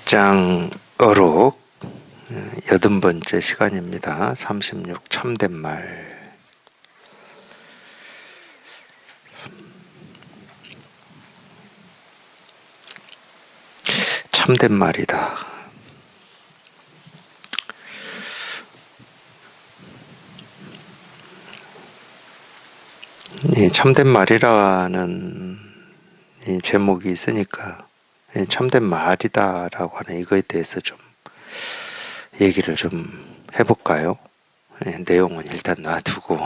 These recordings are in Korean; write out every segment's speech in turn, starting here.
장 어록 80번째 시간입니다. 36 참된 말. 참된 말이다. 이 참된 말이라는 이 제목이 있으니까 참된 말이다라고 하는 이거에 대해서 좀 얘기를 좀 해볼까요? 내용은 일단 놔두고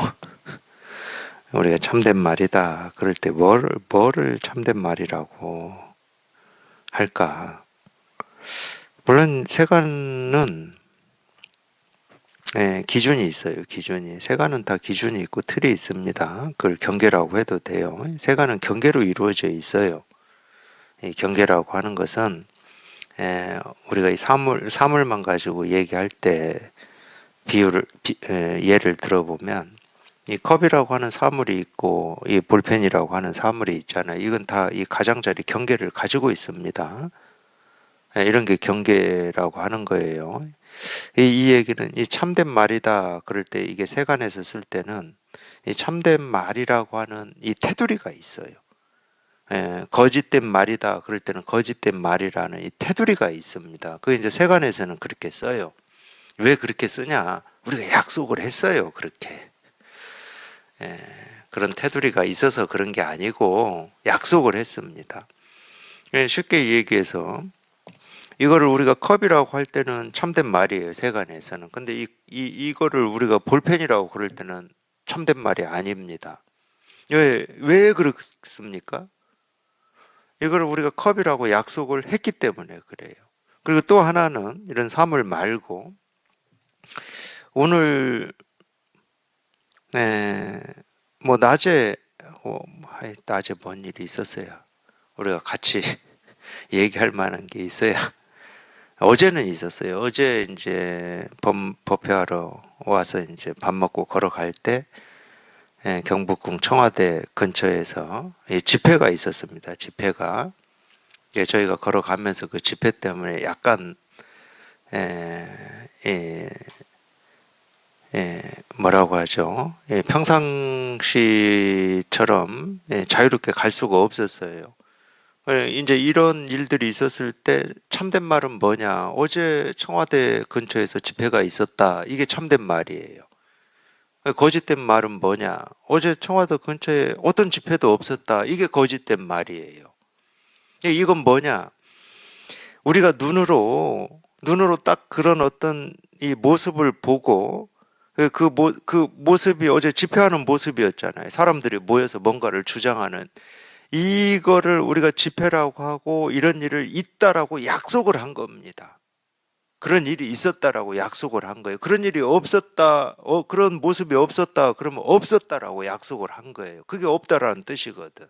우리가 참된 말이다 그럴 때 뭐를 참된 말이라고 할까? 물론 세간은 기준이 있어요. 세간은 다 기준이 있고 틀이 있습니다. 그걸 경계라고 해도 돼요. 세간은 경계로 이루어져 있어요. 이 경계라고 하는 것은 우리가 이 사물만 가지고 얘기할 때 예를 들어보면 이 컵이라고 하는 사물이 있고 이 볼펜이라고 하는 사물이 있잖아요. 이건 다 이 가장자리 경계를 가지고 있습니다. 이런 게 경계라고 하는 거예요. 이 얘기는 이 참된 말이다 그럴 때 이게 세간에서 쓸 때는 이 참된 말이라고 하는 이 테두리가 있어요. 거짓된 말이다 그럴 때는 거짓된 말이라는 이 테두리가 있습니다. 그 이제 세간에서는 그렇게 써요. 왜 그렇게 쓰냐? 우리가 약속을 했어요. 그렇게 그런 테두리가 있어서 그런 게 아니고 약속을 했습니다. 쉽게 얘기해서 이거를 우리가 컵이라고 할 때는 참된 말이에요. 세간에서는. 근데 이거를 우리가 볼펜이라고 그럴 때는 참된 말이 아닙니다. 왜 그렇습니까? 이걸 우리가 컵이라고 약속을 했기 때문에 그래요. 그리고 또 하나는 이런 사물 말고 오늘 뭐 낮에 뭔 일이 있었어요. 우리가 같이 얘기할 만한 게 있어야. 어제는 있었어요. 어제 이제 법회하러 와서 이제 밥 먹고 걸어갈 때 경북궁 청와대 근처에서 집회가 있었습니다. 집회가 저희가 걸어가면서 그 집회 때문에 약간 뭐라고 하죠? 평상시처럼 자유롭게 갈 수가 없었어요. 이제 이런 일들이 있었을 때 참된 말은 뭐냐? 어제 청와대 근처에서 집회가 있었다. 이게 참된 말이에요. 거짓된 말은 뭐냐? 어제 청와대 근처에 어떤 집회도 없었다. 이게 거짓된 말이에요. 이건 뭐냐? 우리가 눈으로 딱 그런 어떤 이 모습을 보고 그 모습이 어제 집회하는 모습이었잖아요. 사람들이 모여서 뭔가를 주장하는 이거를 우리가 집회라고 하고 이런 일을 있다라고 약속을 한 겁니다. 그런 일이 있었다라고 약속을 한 거예요. 그런 일이 없었다, 그런 모습이 없었다, 그러면 없었다라고 약속을 한 거예요. 그게 없다라는 뜻이거든.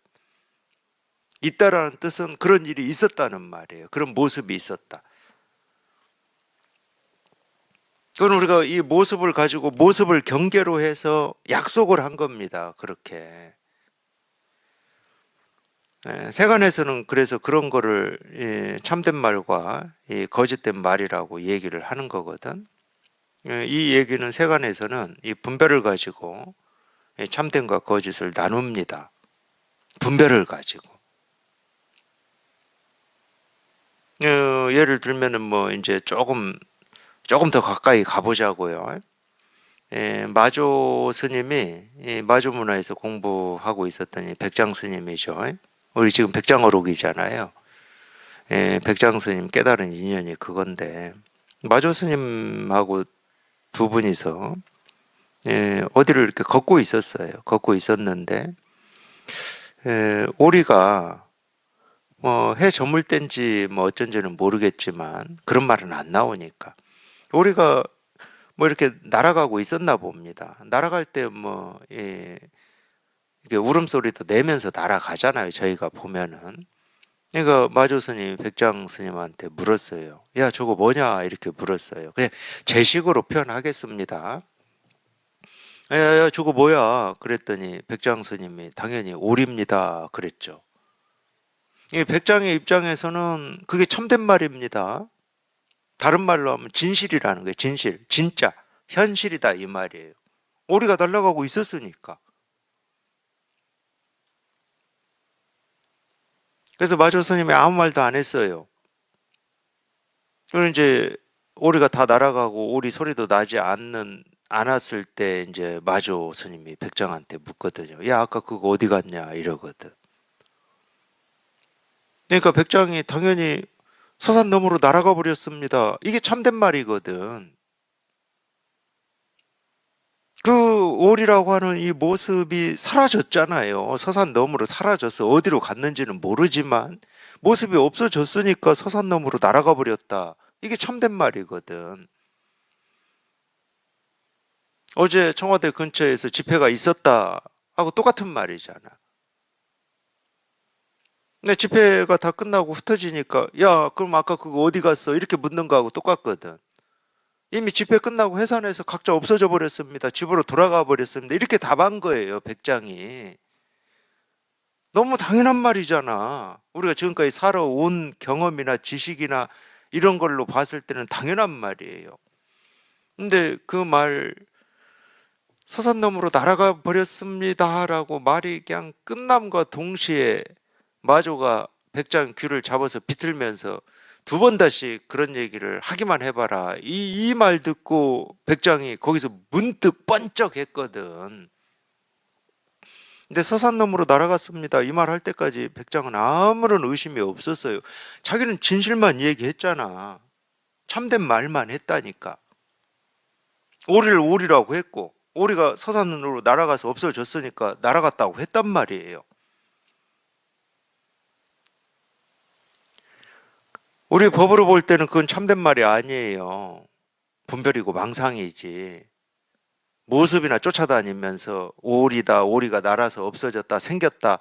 있다라는 뜻은 그런 일이 있었다는 말이에요. 그런 모습이 있었다. 그건 우리가 이 모습을 가지고 모습을 경계로 해서 약속을 한 겁니다. 그렇게. 세간에서는 그래서 그런 거를 참된 말과 거짓된 말이라고 얘기를 하는 거거든. 이 얘기는 세간에서는 이 분별을 가지고 참된과 거짓을 나눕니다. 분별을 가지고. 예를 들면은 뭐 이제 조금 더 가까이 가보자고요. 마조 스님이 마조 문화에서 공부하고 있었던 백장 스님이죠. 우리 지금 백장어록이잖아요. 백장 스님 깨달은 인연이 그건데 마조 스님하고 두 분이서 어디를 이렇게 걷고 있었어요. 걷고 있었는데 오리가 뭐 해 저물 땐지 뭐 어쩐지는 모르겠지만 그런 말은 안 나오니까 오리가 뭐 이렇게 날아가고 있었나 봅니다. 날아갈 때 뭐 이게 울음소리도 내면서 날아가잖아요. 저희가 보면은. 그러니까 마조 스님, 백장 스님한테 물었어요. 야, 저거 뭐냐? 이렇게 물었어요. 그냥 제 식으로 표현하겠습니다. 야, 저거 뭐야? 그랬더니 백장 스님이 당연히 오리입니다. 그랬죠. 이 백장의 입장에서는 그게 참된 말입니다. 다른 말로 하면 진실이라는 거예요. 진실, 진짜, 현실이다 이 말이에요. 오리가 날아가고 있었으니까. 그래서 마조 스님이 아무 말도 안 했어요. 그리고 이제 오리가 다 날아가고 오리 소리도 나지 않았을 때 이제 마조 스님이 백장한테 묻거든요. 야, 아까 그거 어디 갔냐 이러거든. 그러니까 백장이 당연히 서산 너머로 날아가 버렸습니다. 이게 참된 말이거든. 그 오리라고 하는 이 모습이 사라졌잖아요. 서산 너머로 사라졌어. 어디로 갔는지는 모르지만 모습이 없어졌으니까 서산 너머로 날아가 버렸다. 이게 참된 말이거든. 어제 청와대 근처에서 집회가 있었다 하고 똑같은 말이잖아. 근데 집회가 다 끝나고 흩어지니까 야, 그럼 아까 그거 어디 갔어? 이렇게 묻는 거하고 똑같거든. 이미 집회 끝나고 해산해서 각자 없어져 버렸습니다. 집으로 돌아가 버렸습니다. 이렇게 답한 거예요, 백장이. 너무 당연한 말이잖아. 우리가 지금까지 살아온 경험이나 지식이나 이런 걸로 봤을 때는 당연한 말이에요. 근데 그 말, 서산너머로 날아가 버렸습니다라고 말이 그냥 끝남과 동시에 마조가 백장 귀를 잡아서 비틀면서 두 번 다시 그런 얘기를 하기만 해봐라. 이 말 듣고 백장이 거기서 문득 번쩍 했거든. 근데 서산너머로 날아갔습니다. 이 말 할 때까지 백장은 아무런 의심이 없었어요. 자기는 진실만 얘기했잖아. 참된 말만 했다니까. 오리를 오리라고 했고, 오리가 서산으로 날아가서 없어졌으니까 날아갔다고 했단 말이에요. 우리 법으로 볼 때는 그건 참된 말이 아니에요. 분별이고 망상이지. 모습이나 쫓아다니면서 오리다, 오리가 날아서 없어졌다, 생겼다.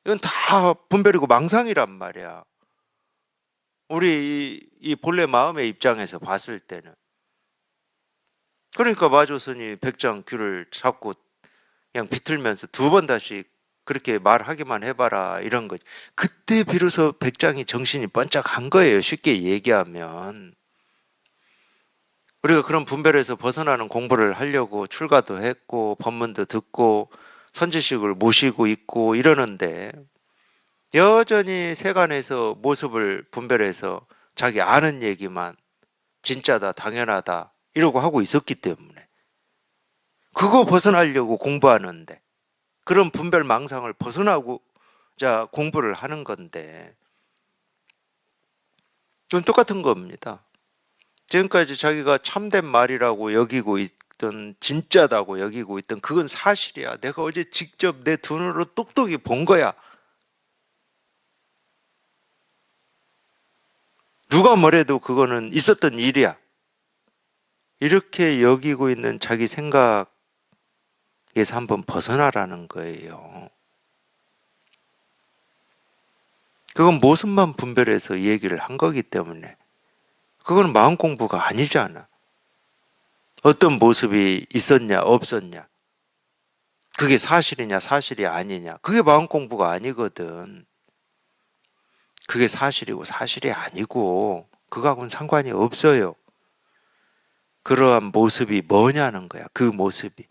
이건 다 분별이고 망상이란 말이야. 우리 이 본래 마음의 입장에서 봤을 때는. 그러니까 마조선이 백장 귀를 잡고 그냥 비틀면서 두 번 다시 그렇게 말하기만 해봐라 이런 거지. 그때 비로소 백장이 정신이 번쩍한 거예요. 쉽게 얘기하면. 우리가 그런 분별에서 벗어나는 공부를 하려고 출가도 했고 법문도 듣고 선지식을 모시고 있고 이러는데 여전히 세간에서 모습을 분별해서 자기 아는 얘기만 진짜다 당연하다 이러고 하고 있었기 때문에 그거 벗어나려고 공부하는데 그런 분별 망상을 벗어나고자 공부를 하는 건데 좀 똑같은 겁니다. 지금까지 자기가 참된 말이라고 여기고 있던 진짜다고 여기고 있던 그건 사실이야. 내가 어제 직접 내 두 눈으로 똑똑히 본 거야. 누가 뭐래도 그거는 있었던 일이야. 이렇게 여기고 있는 자기 생각에서 한번 벗어나라는 거예요. 그건 모습만 분별해서 이 얘기를 한 거기 때문에 그건 마음 공부가 아니잖아. 어떤 모습이 있었냐 없었냐 그게 사실이냐 사실이 아니냐 그게 마음 공부가 아니거든. 그게 사실이고 사실이 아니고 그거하고는 상관이 없어요. 그러한 모습이 뭐냐는 거야. 그 모습이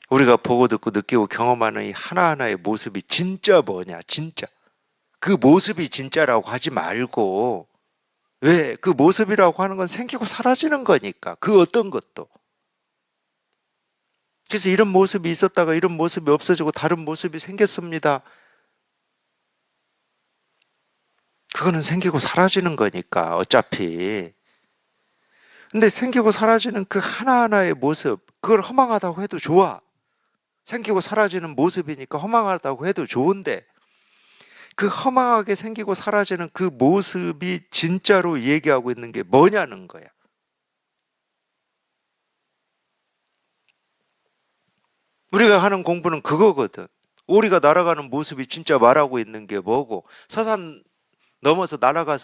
우리가 보고 듣고 느끼고 경험하는 이 하나하나의 모습이 진짜 뭐냐 진짜 그 모습이 진짜라고 하지 말고 왜? 그 모습이라고 하는 건 생기고 사라지는 거니까 그 어떤 것도. 그래서 이런 모습이 있었다가 이런 모습이 없어지고 다른 모습이 생겼습니다. 그거는 생기고 사라지는 거니까 어차피. 근데 생기고 사라지는 그 하나하나의 모습 그걸 허망하다고 해도 좋아. 생기고 사라지는 모습이니까 허망하다고 해도 좋은데 그 허망하게 생기고 사라지는 그 모습이 진짜로 얘기하고 있는 게 뭐냐는 거야. 우리가 하는 공부는 그거거든. 오리가 날아가는 모습이 진짜 말하고 있는 게 뭐고 서산 넘어서 날아가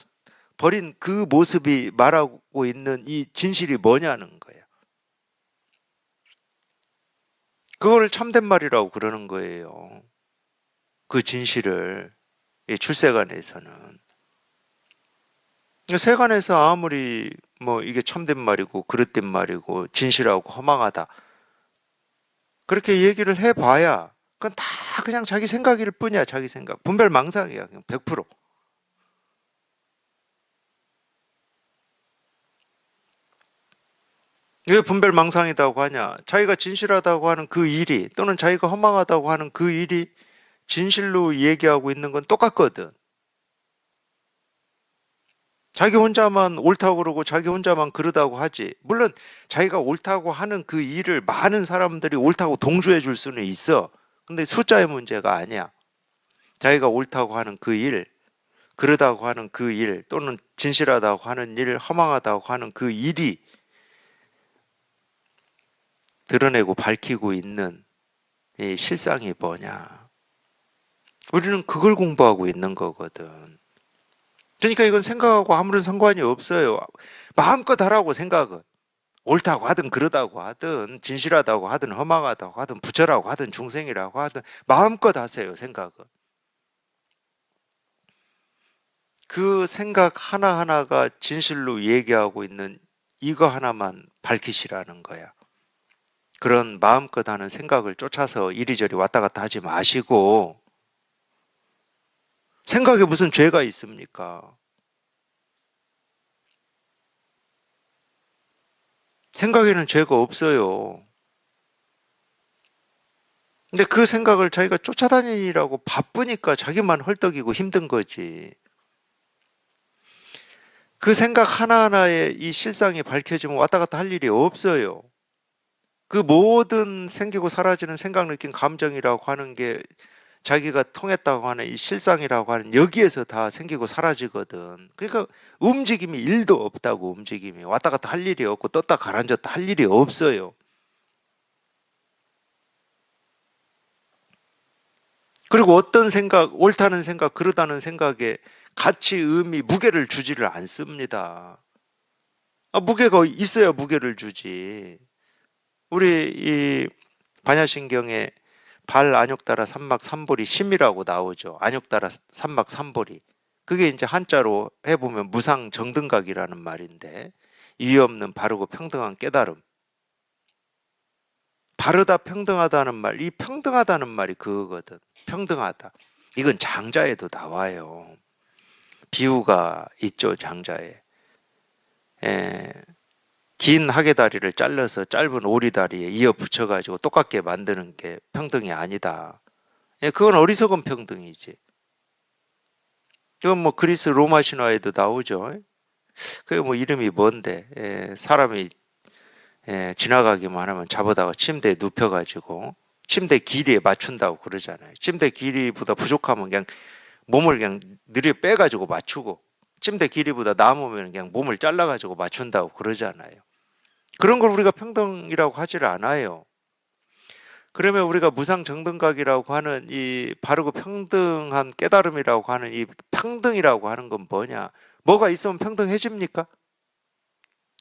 버린 그 모습이 말하고 있는 이 진실이 뭐냐는 거야. 그걸 참된 말이라고 그러는 거예요. 그 진실을 이 출세관에서는. 세간에서 아무리 뭐 이게 참된 말이고 그릇된 말이고 진실하고 허망하다 그렇게 얘기를 해봐야 그건 다 그냥 자기 생각일 뿐이야. 자기 생각 분별망상이야. 그냥 100%. 왜 분별망상이라고 하냐? 자기가 진실하다고 하는 그 일이 또는 자기가 허망하다고 하는 그 일이 진실로 얘기하고 있는 건 똑같거든. 자기 혼자만 옳다고 그러고 자기 혼자만 그러다고 하지. 물론 자기가 옳다고 하는 그 일을 많은 사람들이 옳다고 동조해 줄 수는 있어. 근데 숫자의 문제가 아니야. 자기가 옳다고 하는 그 일, 그러다고 하는 그 일, 또는 진실하다고 하는 일, 허망하다고 하는 그 일이 드러내고 밝히고 있는 이 실상이 뭐냐. 우리는 그걸 공부하고 있는 거거든. 그러니까 이건 생각하고 아무런 상관이 없어요. 마음껏 하라고 생각은. 옳다고 하든 그러다고 하든 진실하다고 하든 허망하다고 하든 부처라고 하든 중생이라고 하든 마음껏 하세요. 생각은. 그 생각 하나하나가 진실로 얘기하고 있는 이거 하나만 밝히시라는 거야. 그런 마음껏 하는 생각을 쫓아서 이리저리 왔다 갔다 하지 마시고 생각에 무슨 죄가 있습니까? 생각에는 죄가 없어요. 근데 그 생각을 자기가 쫓아다니라고 바쁘니까 자기만 헐떡이고 힘든 거지. 그 생각 하나하나에 이 실상이 밝혀지면 왔다 갔다 할 일이 없어요. 그 모든 생기고 사라지는 생각, 느낀 감정이라고 하는 게 자기가 통했다고 하는 이 실상이라고 하는 여기에서 다 생기고 사라지거든. 그러니까 움직임이 일도 없다고 움직임이. 왔다 갔다 할 일이 없고 떴다 가라앉았다 할 일이 없어요. 그리고 어떤 생각, 옳다는 생각, 그러다는 생각에 가치, 의미, 무게를 주지를 않습니다. 무게가 있어야 무게를 주지. 우리 이 반야신경에 발 안욕따라 삼막 삼보리 심이라고 나오죠. 안욕따라 삼막 삼보리. 그게 이제 한자로 해보면 무상정등각이라는 말인데 이유 없는 바르고 평등한 깨달음. 바르다 평등하다는 말, 이 평등하다는 말이 그거거든. 평등하다. 이건 장자에도 나와요. 비유가 있죠, 장자에. 에, 긴 하계다리를 잘라서 짧은 오리다리에 이어 붙여가지고 똑같게 만드는 게 평등이 아니다. 그건 어리석은 평등이지. 이건 뭐 그리스 로마 신화에도 나오죠. 그게 뭐 이름이 뭔데, 사람이 지나가기만 하면 잡아다가 침대에 눕혀가지고 침대 길이에 맞춘다고 그러잖아요. 침대 길이보다 부족하면 그냥 몸을 그냥 느려 빼가지고 맞추고 침대 길이보다 남으면 그냥 몸을 잘라가지고 맞춘다고 그러잖아요. 그런 걸 우리가 평등이라고 하지를 않아요. 그러면 우리가 무상정등각이라고 하는 이 바르고 평등한 깨달음이라고 하는 이 평등이라고 하는 건 뭐냐? 뭐가 있으면 평등해집니까?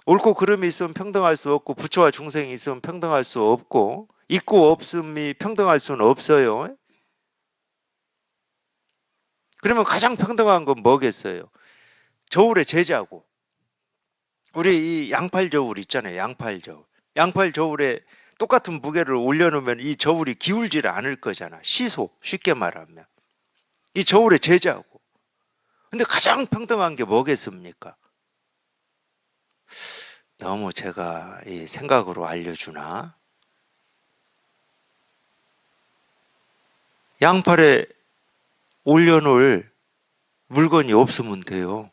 옳고 그름이 있으면 평등할 수 없고 부처와 중생이 있으면 평등할 수 없고 있고 없음이 평등할 수는 없어요. 그러면 가장 평등한 건 뭐겠어요? 저울의 제자고 우리 이 양팔 저울 있잖아요. 양팔 저울. 양팔 저울에 똑같은 무게를 올려놓으면 이 저울이 기울지를 않을 거잖아. 시소, 쉽게 말하면. 이 저울의 제자고. 근데 가장 평등한 게 뭐겠습니까? 너무 제가 이 생각으로 알려주나? 양팔에 올려놓을 물건이 없으면 돼요.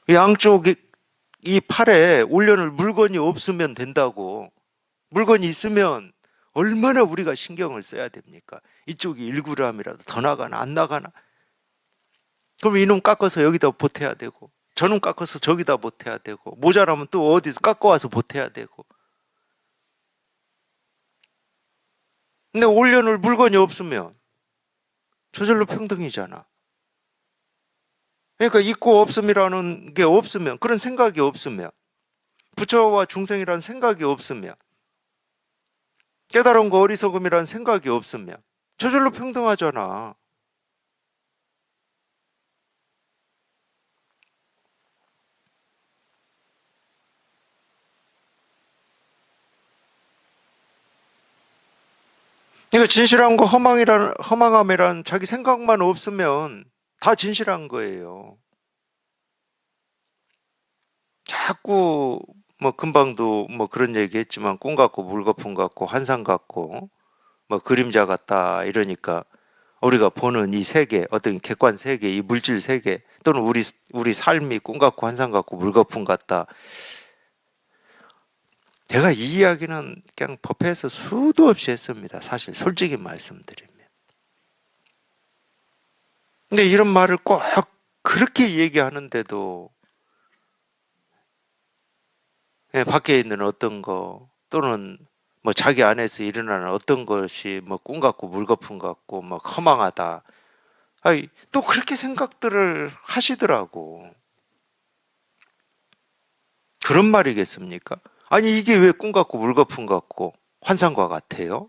양쪽이 이 팔에 올려놓을 물건이 없으면 된다고. 물건이 있으면 얼마나 우리가 신경을 써야 됩니까? 이쪽이 1g이라도 더 나가나 안 나가나? 그럼 이놈 깎아서 여기다 보태야 되고 저놈 깎아서 저기다 보태야 되고 모자라면 또 어디서 깎아와서 보태야 되고 근데 올려놓을 물건이 없으면 저절로 평등이잖아. 그러니까 있고 없음이라는 게 없으면 그런 생각이 없으면 부처와 중생이라는 생각이 없으면 깨달은 거 어리석음이라는 생각이 없으면 저절로 평등하잖아. 그러니까 진실함과 허망함이란 자기 생각만 없으면 다 진실한 거예요. 자꾸 뭐 금방도 뭐 그런 얘기 했지만 꿈 같고 물거품 같고 환상 같고 뭐 그림자 같다 이러니까 우리가 보는 이 세계, 어떤 객관 세계, 이 물질 세계 또는 우리 삶이 꿈 같고 환상 같고 물거품 같다. 제가 이 이야기는 그냥 법회에서 수도 없이 했습니다. 사실 솔직히 말씀드리면. 근데 이런 말을 꼭 그렇게 얘기하는데도 밖에 있는 어떤 거 또는 뭐 자기 안에서 일어나는 어떤 것이 뭐 꿈 같고 물거품 같고 뭐 허망하다. 아니, 또 그렇게 생각들을 하시더라고. 그런 말이겠습니까? 아니, 이게 왜 꿈 같고 물거품 같고 환상과 같아요?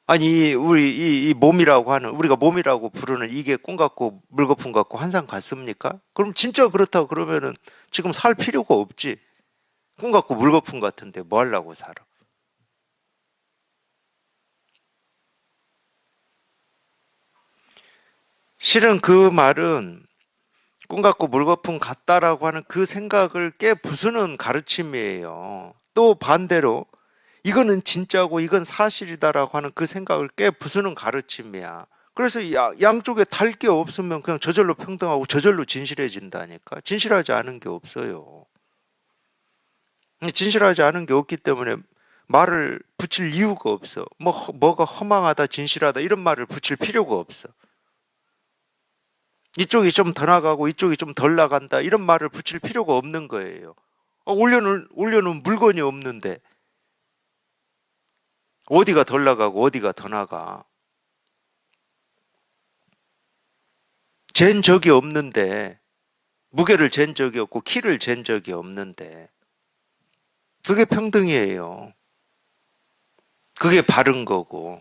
아니, 이 몸이라고 하는, 우리가 몸이라고 부르는 이게 꿈 같고 물거품 같고 환상 같습니까? 그럼 진짜 그렇다고 그러면은 지금 살 필요가 없지. 꿈 같고 물거품 같은데 뭐 하려고 살아? 실은 그 말은 꿈 같고 물거품 같다라고 하는 그 생각을 깨부수는 가르침이에요. 또 반대로 이거는 진짜고 이건 사실이다라고 하는 그 생각을 깨부수는 가르침이야. 그래서 양쪽에 달 게 없으면 그냥 저절로 평등하고 저절로 진실해진다니까. 진실하지 않은 게 없어요. 진실하지 않은 게 없기 때문에 말을 붙일 이유가 없어. 뭐가 허망하다, 진실하다 이런 말을 붙일 필요가 없어. 이쪽이 좀 더 나가고 이쪽이 좀 덜 나간다 이런 말을 붙일 필요가 없는 거예요. 올려놓은 물건이 없는데 어디가 덜 나가고 어디가 더 나가. 잰 적이 없는데 무게를 잰 적이 없고 키를 잰 적이 없는데 그게 평등이에요. 그게 바른 거고.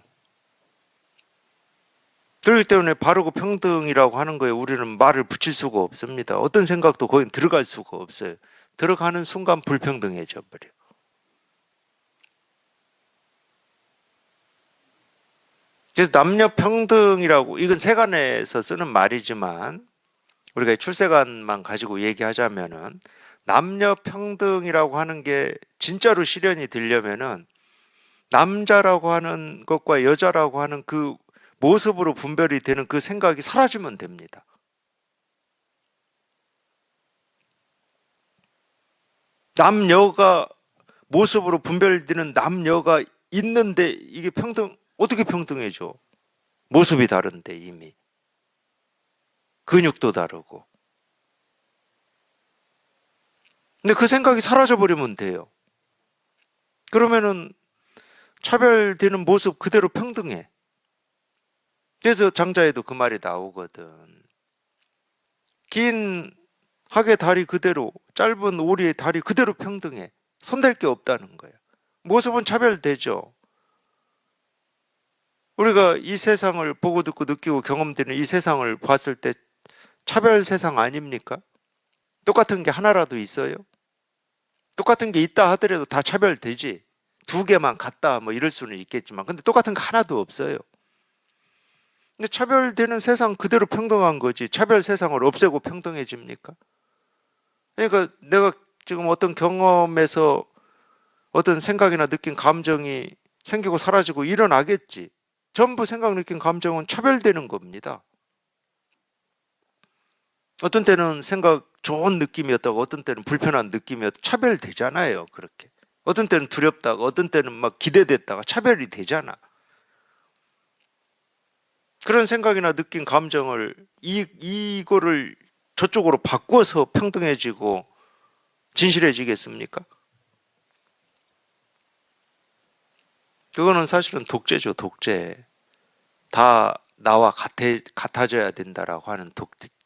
그렇기 때문에 바르고 평등이라고 하는 거에 우리는 말을 붙일 수가 없습니다. 어떤 생각도 거긴 들어갈 수가 없어요. 들어가는 순간 불평등해져 버려. 그래서 남녀 평등이라고 이건 세간에서 쓰는 말이지만 우리가 출세관만 가지고 얘기하자면은 남녀 평등이라고 하는 게 진짜로 실현이 되려면은 남자라고 하는 것과 여자라고 하는 그 모습으로 분별이 되는 그 생각이 사라지면 됩니다. 남녀가 모습으로 분별되는 남녀가 있는데 이게 어떻게 평등해져? 모습이 다른데 이미. 근육도 다르고. 근데 그 생각이 사라져 버리면 돼요. 그러면은 차별되는 모습 그대로 평등해. 그래서 장자에도 그 말이 나오거든. 긴 하계 다리 그대로, 짧은 오리의 다리 그대로 평등해. 손댈 게 없다는 거예요. 모습은 차별되죠. 우리가 이 세상을 보고 듣고 느끼고 경험되는 이 세상을 봤을 때 차별 세상 아닙니까? 똑같은 게 하나라도 있어요? 똑같은 게 있다 하더라도 다 차별되지. 두 개만 같다 뭐 이럴 수는 있겠지만 근데 똑같은 거 하나도 없어요. 근데 차별되는 세상 그대로 평등한 거지. 차별 세상을 없애고 평등해집니까? 그러니까 내가 지금 어떤 경험에서 어떤 생각이나 느낀 감정이 생기고 사라지고 일어나겠지. 전부 생각, 느낀 감정은 차별되는 겁니다. 어떤 때는 생각 좋은 느낌이었다고 어떤 때는 불편한 느낌이었다고 차별되잖아요. 그렇게. 어떤 때는 두렵다가 어떤 때는 막 기대됐다가 차별이 되잖아. 그런 생각이나 느낀 감정을 이거를 저쪽으로 바꿔서 평등해지고 진실해지겠습니까? 그거는 사실은 독재죠, 독재. 다 나와 같아져야 된다라고 하는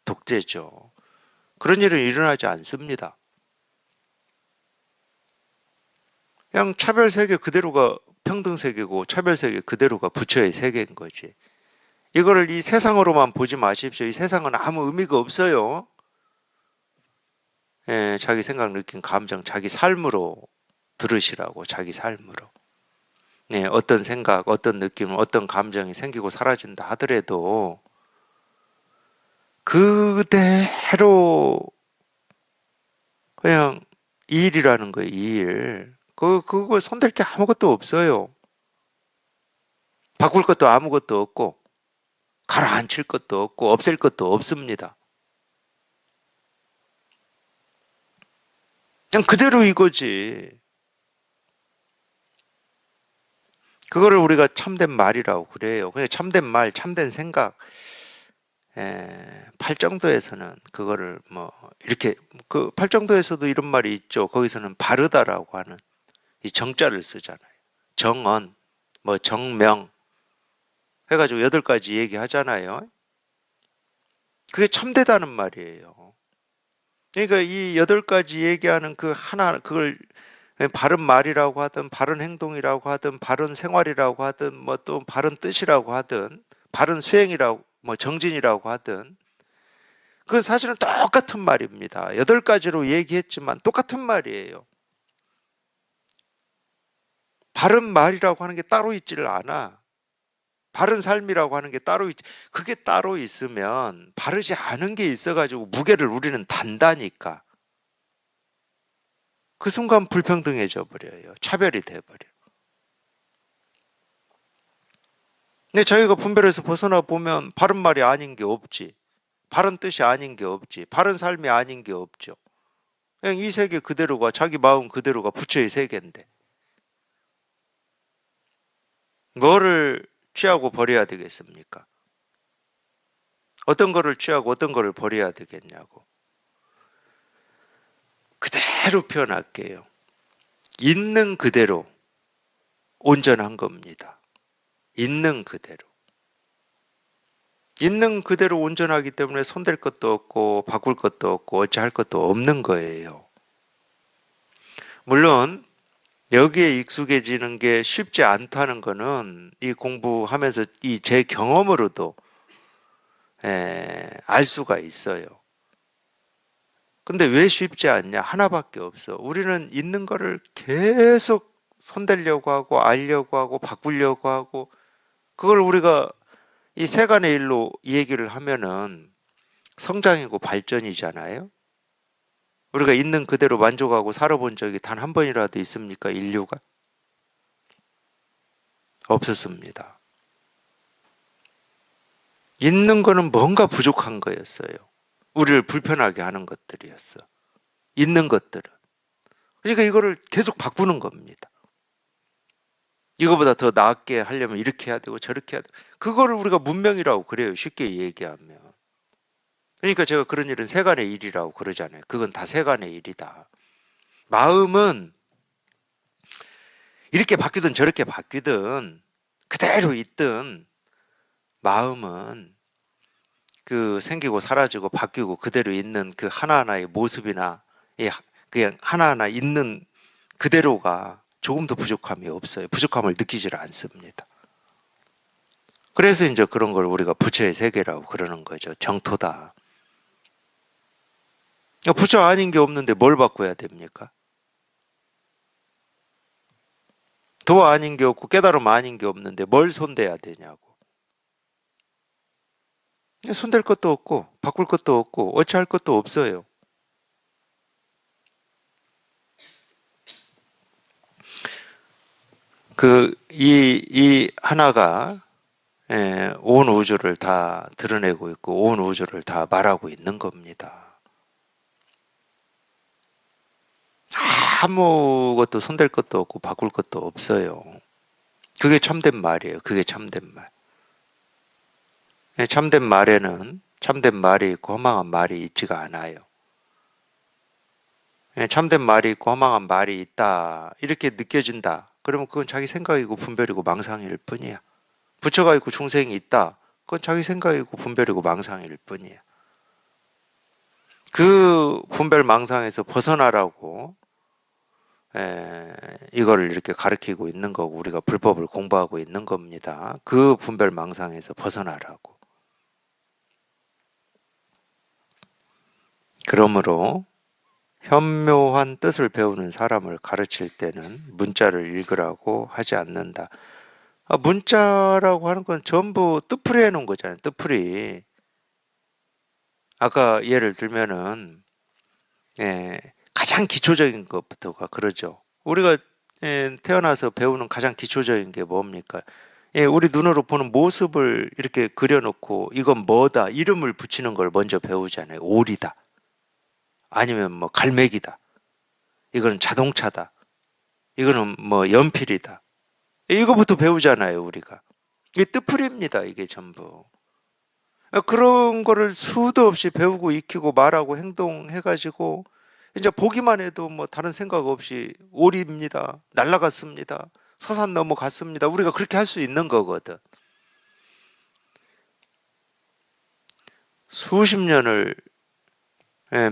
독재죠. 그런 일은 일어나지 않습니다. 그냥 차별 세계 그대로가 평등 세계고 차별 세계 그대로가 부처의 세계인 거지. 이거를 이 세상으로만 보지 마십시오. 이 세상은 아무 의미가 없어요. 예, 자기 생각, 느낀 감정, 자기 삶으로 들으시라고, 자기 삶으로. 네, 어떤 생각, 어떤 느낌, 어떤 감정이 생기고 사라진다 하더라도 그대로 그냥 이 일이라는 거예요, 이 일. 그거 손댈 게 아무것도 없어요. 바꿀 것도 아무것도 없고, 가라앉힐 것도 없고, 없앨 것도 없습니다. 그냥 그대로 이거지. 그거를 우리가 참된 말이라고 그래요. 그냥 참된 말, 참된 생각. 팔정도에서는 그거를 뭐, 이렇게, 그 팔정도에서도 이런 말이 있죠. 거기서는 바르다라고 하는 이 정자를 쓰잖아요. 정언, 뭐 정명, 해가지고 8가지 얘기하잖아요. 그게 참되다는 말이에요. 그러니까 이 8가지 얘기하는 그 하나, 그걸 바른 말이라고 하든, 바른 행동이라고 하든, 바른 생활이라고 하든, 뭐 또 바른 뜻이라고 하든, 바른 수행이라고, 뭐 정진이라고 하든, 그건 사실은 똑같은 말입니다. 8가지로 얘기했지만 똑같은 말이에요. 바른 말이라고 하는 게 따로 있지를 않아. 바른 삶이라고 하는 게 따로 그게 따로 있으면 바르지 않은 게 있어가지고 무게를 우리는 단다니까. 그 순간 불평등해져 버려요. 차별이 돼 버려. 근데 저희가 분별해서 벗어나 보면 바른 말이 아닌 게 없지. 바른 뜻이 아닌 게 없지. 바른 삶이 아닌 게 없죠. 그냥 이 세계 그대로가 자기 마음 그대로가 부처의 세계인데 뭐를 취하고 버려야 되겠습니까? 어떤 거를 취하고 어떤 거를 버려야 되겠냐고. 그대로 표현할게요. 있는 그대로 온전한 겁니다. 있는 그대로. 있는 그대로 온전하기 때문에 손댈 것도 없고 바꿀 것도 없고 어찌할 것도 없는 거예요. 물론 여기에 익숙해지는 게 쉽지 않다는 거는 이 공부하면서 이 제 경험으로도 알 수가 있어요. 근데 왜 쉽지 않냐? 하나밖에 없어. 우리는 있는 거를 계속 손대려고 하고 알려고 하고 바꾸려고 하고 그걸 우리가 이 세간의 일로 얘기를 하면은 성장이고 발전이잖아요. 우리가 있는 그대로 만족하고 살아본 적이 단 한 번이라도 있습니까? 인류가? 없었습니다. 있는 거는 뭔가 부족한 거였어요. 우리를 불편하게 하는 것들이었어. 있는 것들은. 그러니까 이거를 계속 바꾸는 겁니다. 이거보다 더 나게 하려면 이렇게 해야 되고 저렇게 해야 되고 그거를 우리가 문명이라고 그래요. 쉽게 얘기하면. 그러니까 제가 그런 일은 세간의 일이라고 그러잖아요. 그건 다 세간의 일이다. 마음은 이렇게 바뀌든 저렇게 바뀌든 그대로 있든 마음은 그 생기고 사라지고 바뀌고 그대로 있는 그 하나하나의 모습이나 그냥 하나하나 있는 그대로가 조금도 부족함이 없어요. 부족함을 느끼질 않습니다. 그래서 이제 그런 걸 우리가 부처의 세계라고 그러는 거죠. 정토다. 부처 아닌 게 없는데 뭘 바꿔야 됩니까? 도 아닌 게 없고 깨달음 아닌 게 없는데 뭘 손대야 되냐고. 손댈 것도 없고 바꿀 것도 없고 어찌할 것도 없어요. 이 하나가 온 우주를 다 드러내고 있고 온 우주를 다 말하고 있는 겁니다. 아무것도 손댈 것도 없고 바꿀 것도 없어요. 그게 참된 말이에요. 그게 참된 말. 참된 말에는 참된 말이 있고 허망한 말이 있지가 않아요. 참된 말이 있고 허망한 말이 있다. 이렇게 느껴진다. 그러면 그건 자기 생각이고 분별이고 망상일 뿐이야. 부처가 있고 중생이 있다. 그건 자기 생각이고 분별이고 망상일 뿐이야. 그 분별 망상에서 벗어나라고 이거를 이렇게 가르치고 있는 거고 우리가 불법을 공부하고 있는 겁니다. 그 분별 망상에서 벗어나라고. 그러므로 현묘한 뜻을 배우는 사람을 가르칠 때는 문자를 읽으라고 하지 않는다. 문자라고 하는 건 전부 뜻풀이 해놓은 거잖아요. 뜻풀이. 아까 예를 들면은 가장 기초적인 것부터가 그러죠. 우리가 태어나서 배우는 가장 기초적인 게 뭡니까? 우리 눈으로 보는 모습을 이렇게 그려놓고 이건 뭐다 이름을 붙이는 걸 먼저 배우잖아요. 오리다 아니면 뭐 갈매기다, 이거는 자동차다, 이거는 뭐 연필이다, 이거부터 배우잖아요. 우리가 이게 뜻풀이입니다. 이게 전부 그런 거를 수도 없이 배우고 익히고 말하고 행동해가지고 이제 보기만 해도 뭐 다른 생각 없이 오리입니다, 날아갔습니다, 서산 넘어갔습니다, 우리가 그렇게 할 수 있는 거거든. 수십 년을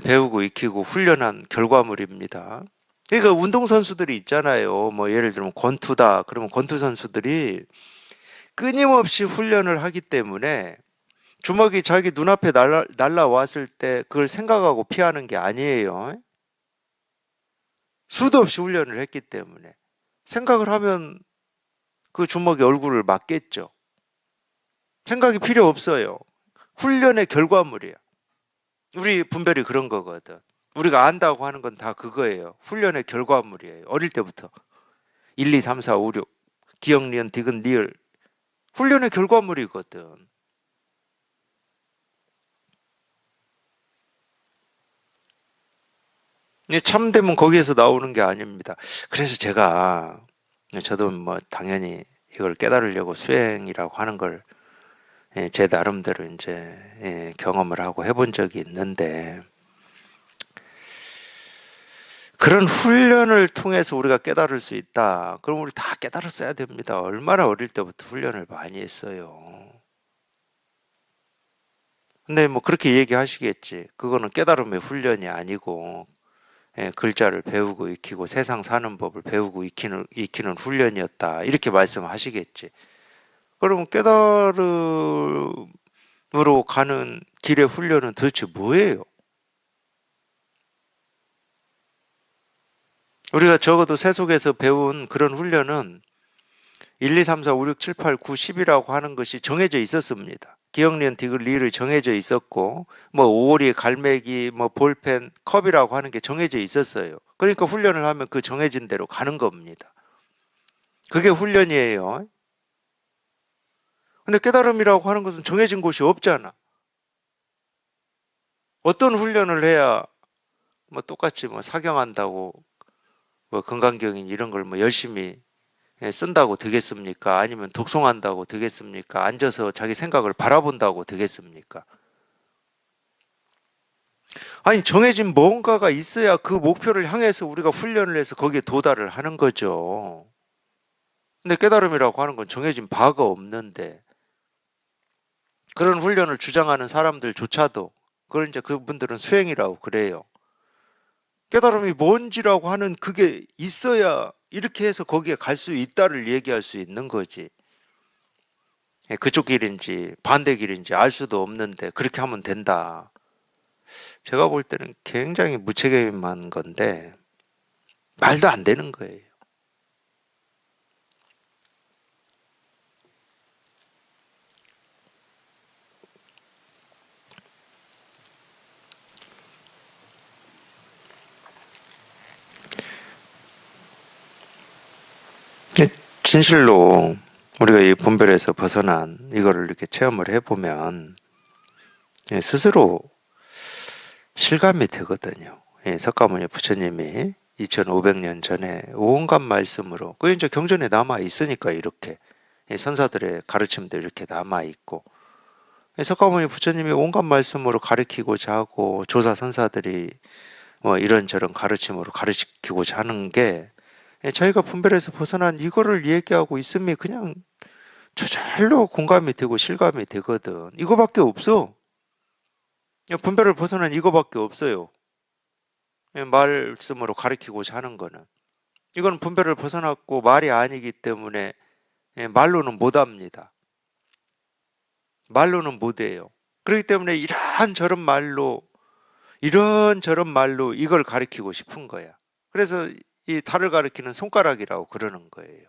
배우고 익히고 훈련한 결과물입니다. 그러니까 운동선수들이 있잖아요. 뭐 예를 들면 권투다 그러면 권투 선수들이 끊임없이 훈련을 하기 때문에 주먹이 자기 눈앞에 날라왔을 때 그걸 생각하고 피하는 게 아니에요. 수도 없이 훈련을 했기 때문에 생각을 하면 그 주먹이 얼굴을 맞겠죠. 생각이 필요 없어요. 훈련의 결과물이야. 우리 분별이 그런 거거든. 우리가 안다고 하는 건 다 그거예요. 훈련의 결과물이에요. 어릴 때부터 1, 2, 3, 4, 5, 6 기억, 니은, 디귿, 리을 훈련의 결과물이거든. 참되면 거기에서 나오는 게 아닙니다. 그래서 저도 뭐 당연히 이걸 깨달으려고 수행이라고 하는 걸 제 나름대로 이제 경험을 하고 해본 적이 있는데, 그런 훈련을 통해서 우리가 깨달을 수 있다. 그럼 우리 다 깨달았어야 됩니다. 얼마나 어릴 때부터 훈련을 많이 했어요. 근데 뭐 그렇게 얘기하시겠지. 그거는 깨달음의 훈련이 아니고 글자를 배우고 익히고 세상 사는 법을 배우고 익히는 훈련이었다. 이렇게 말씀하시겠지. 그러면 깨달음으로 가는 길의 훈련은 도대체 뭐예요? 우리가 적어도 세속에서 배운 그런 훈련은 1, 2, 3, 4, 5, 6, 7, 8, 9, 10이라고 하는 것이 정해져 있었습니다. 기억, 니은, 디귿, 리을이 정해져 있었고, 뭐 오리, 갈매기, 뭐 볼펜, 컵이라고 하는 게 정해져 있었어요. 그러니까 훈련을 하면 그 정해진 대로 가는 겁니다. 그게 훈련이에요. 근데 깨달음이라고 하는 것은 정해진 곳이 없잖아. 어떤 훈련을 해야 뭐 똑같이 뭐 사경한다고 뭐 건강경인 이런 걸 뭐 열심히 쓴다고 되겠습니까? 아니면 독송한다고 되겠습니까? 앉아서 자기 생각을 바라본다고 되겠습니까? 아니, 정해진 뭔가가 있어야 그 목표를 향해서 우리가 훈련을 해서 거기에 도달을 하는 거죠. 근데 깨달음이라고 하는 건 정해진 바가 없는데, 그런 훈련을 주장하는 사람들조차도 그걸 이제 그분들은 수행이라고 그래요. 깨달음이 뭔지라고 하는 그게 있어야 이렇게 해서 거기에 갈 수 있다를 얘기할 수 있는 거지. 그쪽 길인지 반대 길인지 알 수도 없는데 그렇게 하면 된다. 제가 볼 때는 굉장히 무책임한 건데 말도 안 되는 거예요. 진실로 우리가 이 분별에서 벗어난 이거를 이렇게 체험을 해보면 스스로 실감이 되거든요. 석가모니 부처님이 2500년 전에 온갖 말씀으로, 그 이제 경전에 남아 있으니까 이렇게 선사들의 가르침도 이렇게 남아 있고, 석가모니 부처님이 온갖 말씀으로 가르치고자 하고 조사 선사들이 뭐 이런저런 가르침으로 가르치고자 하는 게 저희가 분별에서 벗어난 이거를 얘기하고 있으면 그냥 저절로 공감이 되고 실감이 되거든. 이거밖에 없어. 분별을 벗어난 이거밖에 없어요. 말씀으로 가르치고자 하는 거는. 이건 분별을 벗어났고 말이 아니기 때문에 말로는 못합니다. 말로는 못해요. 그렇기 때문에 이러한 저런 말로 이런저런 말로 이걸 가리키고 싶은 거야. 그래서 이 달을 가리키는 손가락이라고 그러는 거예요.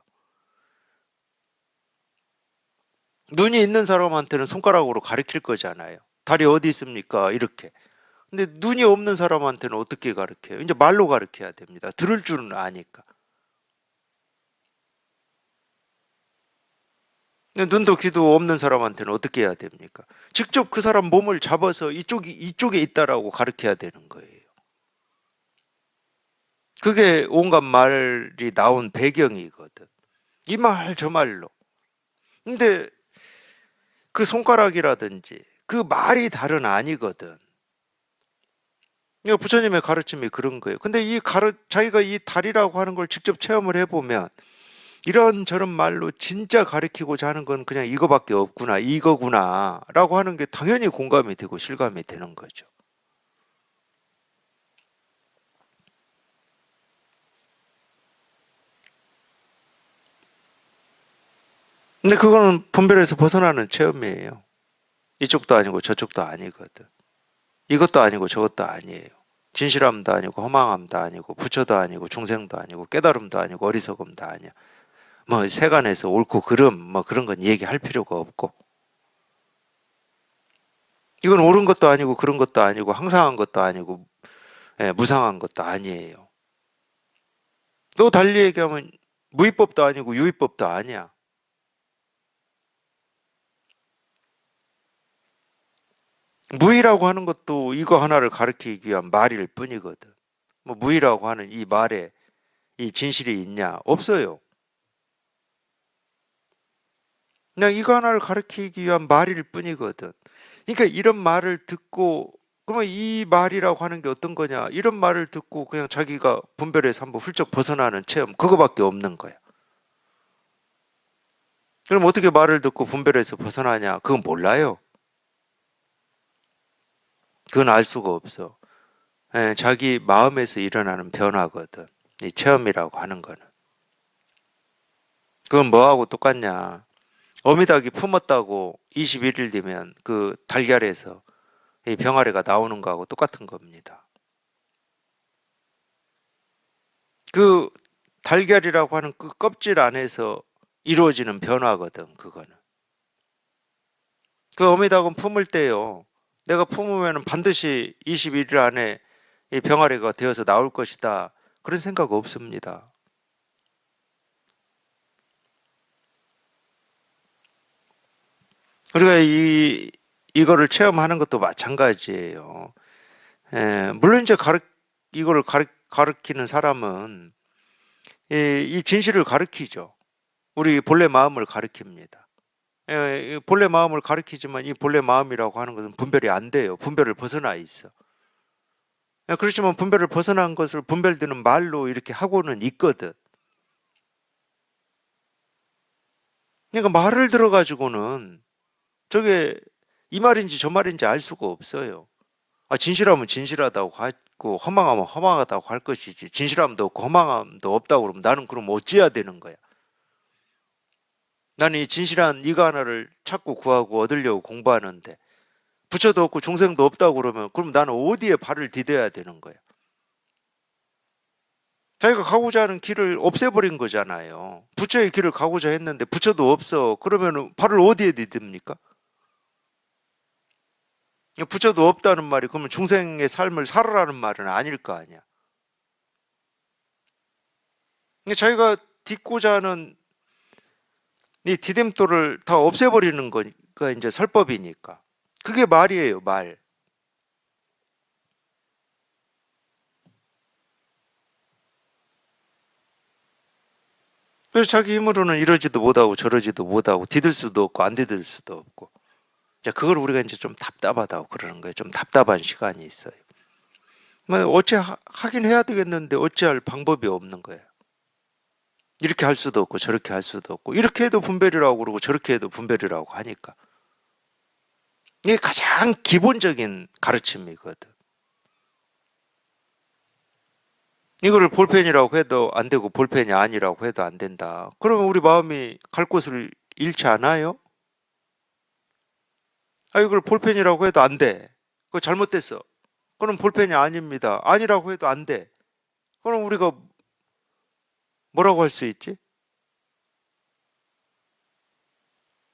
눈이 있는 사람한테는 손가락으로 가리킬 거잖아요. 달이 어디 있습니까? 이렇게. 근데 눈이 없는 사람한테는 어떻게 가르쳐요? 이제 말로 가르쳐야 됩니다. 들을 줄은 아니까. 근데 눈도 귀도 없는 사람한테는 어떻게 해야 됩니까? 직접 그 사람 몸을 잡아서 이쪽에 있다라고 가르쳐야 되는 거예요. 그게 온갖 말이 나온 배경이거든. 이 말, 저 말로. 근데 그 손가락이라든지 그 말이 달은 아니거든. 그러니까 부처님의 가르침이 그런 거예요. 근데 자기가 이 달이라고 하는 걸 직접 체험을 해보면 이런저런 말로 진짜 가르치고자 하는 건 그냥 이거밖에 없구나, 이거구나, 라고 하는 게 당연히 공감이 되고 실감이 되는 거죠. 근데 그거는 분별에서 벗어나는 체험이에요. 이쪽도 아니고 저쪽도 아니거든. 이것도 아니고 저것도 아니에요. 진실함도 아니고 허망함도 아니고 부처도 아니고 중생도 아니고 깨달음도 아니고 어리석음도 아니야. 뭐 세간에서 옳고 그름 뭐 그런 건 얘기할 필요가 없고 이건 옳은 것도 아니고 그런 것도 아니고 항상한 것도 아니고 무상한 것도 아니에요. 또 달리 얘기하면 무위법도 아니고 유위법도 아니야. 무위라고 하는 것도 이거 하나를 가리키기 위한 말일 뿐이거든. 뭐 무위라고 하는 이 말에 이 진실이 있냐? 없어요. 그냥 이거 하나를 가리키기 위한 말일 뿐이거든. 그러니까 이런 말을 듣고 그러면 이 말이라고 하는 게 어떤 거냐? 이런 말을 듣고 그냥 자기가 분별에서 한번 훌쩍 벗어나는 체험 그거밖에 없는 거야. 그럼 어떻게 말을 듣고 분별에서 벗어나냐? 그건 몰라요. 그건 알 수가 없어. 자기 마음에서 일어나는 변화거든. 이 체험이라고 하는 거는. 그건 뭐하고 똑같냐? 어미닭이 품었다고 21일 되면 그 달걀에서 이 병아리가 나오는 거하고 똑같은 겁니다. 그 달걀이라고 하는 그 껍질 안에서 이루어지는 변화거든, 그거는. 그 어미닭은 품을 때요. 내가 품으면 반드시 21일 안에 이 병아리가 되어서 나올 것이다. 그런 생각 없습니다. 우리가 이거를 체험하는 것도 마찬가지예요. 물론 이제 이거를 가르치는 사람은 이 진실을 가르치죠. 우리 본래 마음을 가르칩니다. 본래 마음을 가르치지만 이 본래 마음이라고 하는 것은 분별이 안 돼요. 분별을 벗어나 있어. 그렇지만 분별을 벗어난 것을 분별되는 말로 이렇게 하고는 있거든. 그러니까 말을 들어가지고는 저게 이 말인지 저 말인지 알 수가 없어요. 진실하면 진실하다고 하고 허망하면 허망하다고 할 것이지 진실함도 없고 허망함도 없다고 그러면 나는 그럼 어찌해야 되는 거야? 나는 이 진실한 이거 하나를 찾고 구하고 얻으려고 공부하는데 부처도 없고 중생도 없다고 그러면 그럼 나는 어디에 발을 디뎌야 되는 거야? 자기가 가고자 하는 길을 없애버린 거잖아요. 부처의 길을 가고자 했는데 부처도 없어. 그러면 발을 어디에 디딥니까? 부처도 없다는 말이 그러면 중생의 삶을 살아라는 말은 아닐 거 아니야. 자기가 딛고자 하는 이 디딤돌을 다 없애버리는 거니까 이제 설법이니까. 그게 말이에요, 말. 그래서 자기 힘으로는 이러지도 못하고 저러지도 못하고 디딜 수도 없고 안 디딜 수도 없고. 자, 그걸 우리가 이제 좀 답답하다고 그러는 거예요. 좀 답답한 시간이 있어요. 뭐 어찌 하긴 해야 되겠는데 어찌할 방법이 없는 거예요. 이렇게 할 수도 없고 저렇게 할 수도 없고 이렇게 해도 분별이라고 그러고 저렇게 해도 분별이라고 하니까 이게 가장 기본적인 가르침이거든. 이거를 볼펜이라고 해도 안 되고 볼펜이 아니라고 해도 안 된다. 그러면 우리 마음이 갈 곳을 잃지 않아요? 이걸 볼펜이라고 해도 안 돼. 그거 잘못됐어. 그럼 볼펜이 아닙니다. 아니라고 해도 안 돼. 그럼 우리가 뭐라고 할 수 있지?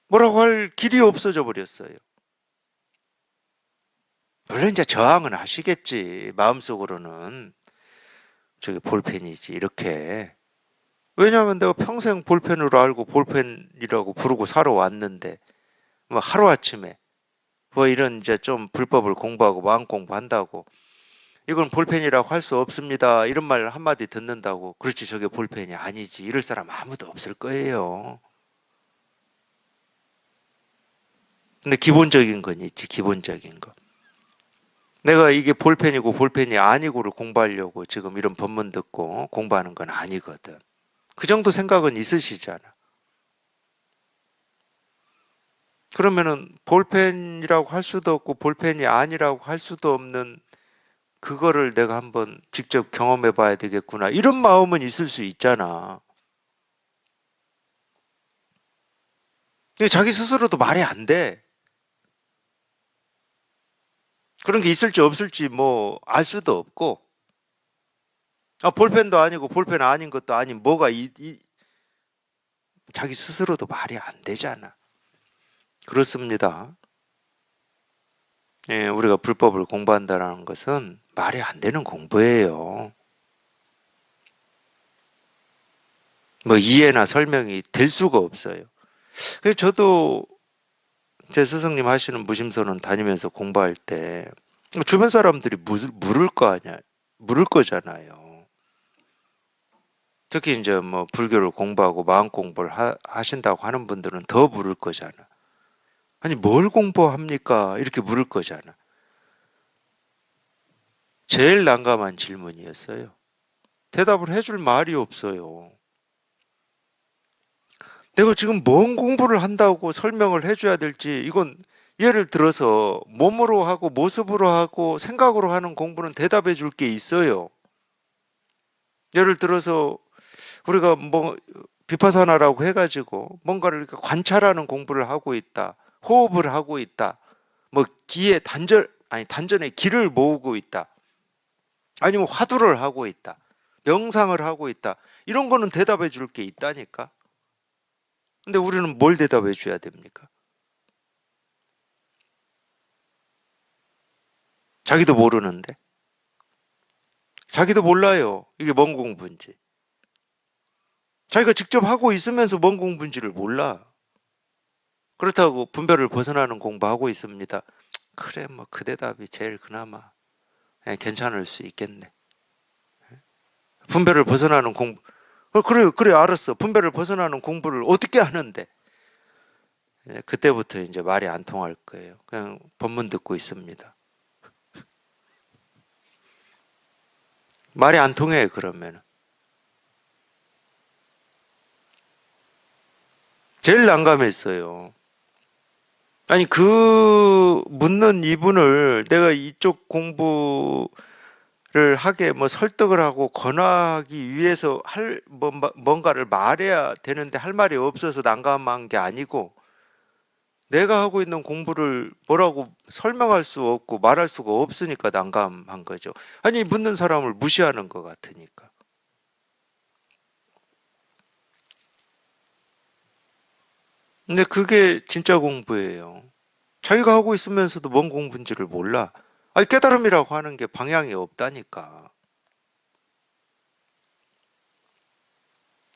뭐라고 할 길이 없어져 버렸어요. 물론 이제 저항은 하시겠지. 마음속으로는 저게 볼펜이지 이렇게. 왜냐하면 내가 평생 볼펜으로 알고 볼펜이라고 부르고 살아왔는데 뭐 하루아침에 뭐 이런 이제 좀 불법을 공부하고 마음 공부한다고 이건 볼펜이라고 할 수 없습니다. 이런 말 한마디 듣는다고 그렇지 저게 볼펜이 아니지 이럴 사람 아무도 없을 거예요. 근데 기본적인 건 있지. 기본적인 거. 내가 이게 볼펜이고 볼펜이 아니고를 공부하려고 지금 이런 법문 듣고 공부하는 건 아니거든. 그 정도 생각은 있으시잖아. 그러면은 볼펜이라고 할 수도 없고 볼펜이 아니라고 할 수도 없는 그거를 내가 한번 직접 경험해 봐야 되겠구나. 이런 마음은 있을 수 있잖아. 근데 자기 스스로도 말이 안 돼. 그런 게 있을지 없을지 뭐 알 수도 없고. 아, 볼펜도 아니고 볼펜 아닌 것도 아닌 뭐가 자기 스스로도 말이 안 되잖아. 그렇습니다. 예, 우리가 불법을 공부한다는 것은 말이 안 되는 공부예요. 뭐 이해나 설명이 될 수가 없어요. 그래서 저도 제 스승님 하시는 무심서는 다니면서 공부할 때 주변 사람들이 물을 거 아니야. 물을 거잖아요. 특히 이제 뭐 불교를 공부하고 마음 공부를 하신다고 하는 분들은 더 물을 거잖아. 아니 뭘 공부합니까? 이렇게 물을 거잖아. 제일 난감한 질문이었어요. 대답을 해줄 말이 없어요. 내가 지금 뭔 공부를 한다고 설명을 해줘야 될지, 이건 예를 들어서 몸으로 하고 모습으로 하고 생각으로 하는 공부는 대답해 줄 게 있어요. 예를 들어서 우리가 뭐 비파사나라고 해가지고 뭔가를 이렇게 관찰하는 공부를 하고 있다. 호흡을 하고 있다. 뭐 기에 단전에 기를 모으고 있다. 아니면 화두를 하고 있다. 명상을 하고 있다. 이런 거는 대답해 줄 게 있다니까. 근데 우리는 뭘 대답해 줘야 됩니까? 자기도 모르는데. 자기도 몰라요. 이게 뭔 공부인지. 자기가 직접 하고 있으면서 뭔 공부인지를 몰라. 그렇다고 분별을 벗어나는 공부하고 있습니다. 그래, 뭐 그 대답이 제일 그나마 괜찮을 수 있겠네. 분별을 벗어나는 공부. 그래, 알았어. 분별을 벗어나는 공부를 어떻게 하는데? 그때부터 이제 말이 안 통할 거예요. 그냥 법문 듣고 있습니다. 말이 안 통해, 그러면. 제일 난감했어요. 아니, 그 묻는 이분을 내가 이쪽 공부를 하게 뭐 설득을 하고 권하기 위해서 뭔가를 말해야 되는데 할 말이 없어서 난감한 게 아니고 내가 하고 있는 공부를 뭐라고 설명할 수 없고 말할 수가 없으니까 난감한 거죠. 아니, 묻는 사람을 무시하는 것 같으니까. 근데 그게 진짜 공부예요. 자기가 하고 있으면서도 뭔 공부인지를 몰라. 아니, 깨달음이라고 하는 게 방향이 없다니까.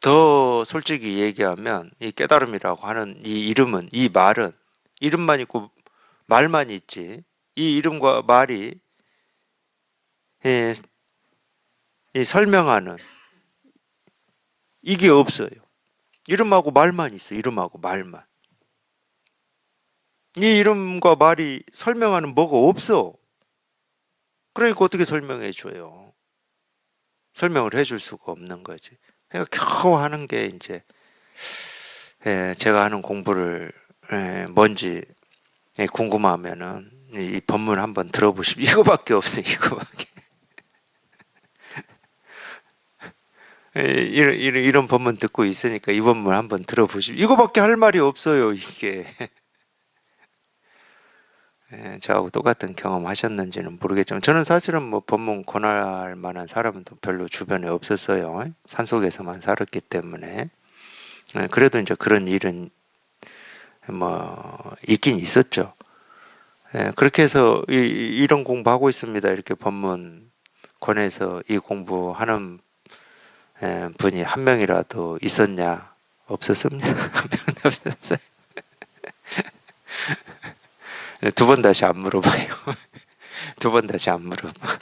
더 솔직히 얘기하면 이 깨달음이라고 하는 이 이름은, 이 말은 이름만 있고 말만 있지. 이 이름과 말이 예, 이 설명하는 이게 없어요. 이름하고 말만 있어. 이름하고 말만. 이 이름과 말이 설명하는 뭐가 없어. 그러니까 어떻게 설명해 줘요? 설명을 해줄 수가 없는 거지. 그러니까 겨우 하는 게 이제 제가 하는 공부를 뭔지 궁금하면은 이 법문 한번 들어보십시오. 이거밖에 없어요. 이거밖에. 이런 법문 듣고 있으니까 이 법문 한번 들어보십시오. 이거밖에 할 말이 없어요. 이게. 예, 저하고 똑같은 경험 하셨는지는 모르겠지만 저는 사실은 뭐 법문 권할 만한 사람은 또 별로 주변에 없었어요. 산속에서만 살았기 때문에. 예, 그래도 이제 그런 일은 뭐 있긴 있었죠. 예, 그렇게 해서 이런 공부하고 있습니다. 이렇게 법문 권해서 이 공부하는 분이 한 명이라도 있었냐? 없었습니다. 한 명도 없었어요. 두 번 다시 안 물어봐요. 두 번 다시 안 물어봐.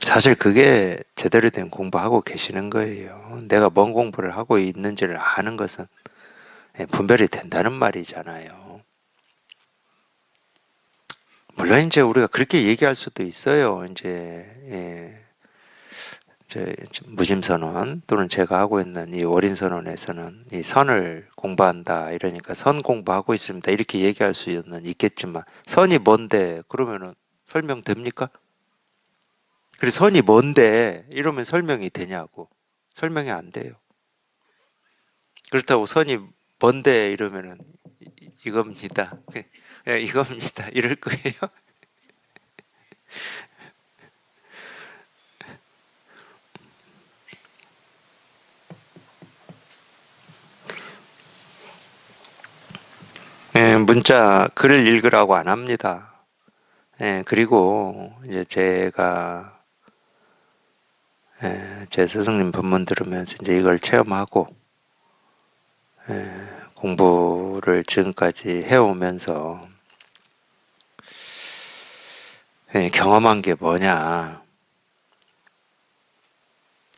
사실 그게 제대로 된 공부하고 계시는 거예요. 내가 뭔 공부를 하고 있는지를 아는 것은 분별이 된다는 말이잖아요. 물론 이제 우리가 그렇게 얘기할 수도 있어요. 이제 무심선언 또는 제가 하고 있는 이 월인선언에서는 이 선을 공부한다 이러니까 선 공부하고 있습니다 이렇게 얘기할 수는 있겠지만 선이 뭔데 그러면은 설명됩니까? 그리고 선이 뭔데 이러면 설명이 되냐고. 설명이 안 돼요. 그렇다고 선이 뭔데 이러면은 이겁니다. 이겁니다. 이럴 거예요. 문자 글을 읽으라고 안 합니다. 그리고 이제 제가 제 스승님 법문 들으면서 이제 이걸 체험하고 공부를 지금까지 해오면서 경험한 게 뭐냐.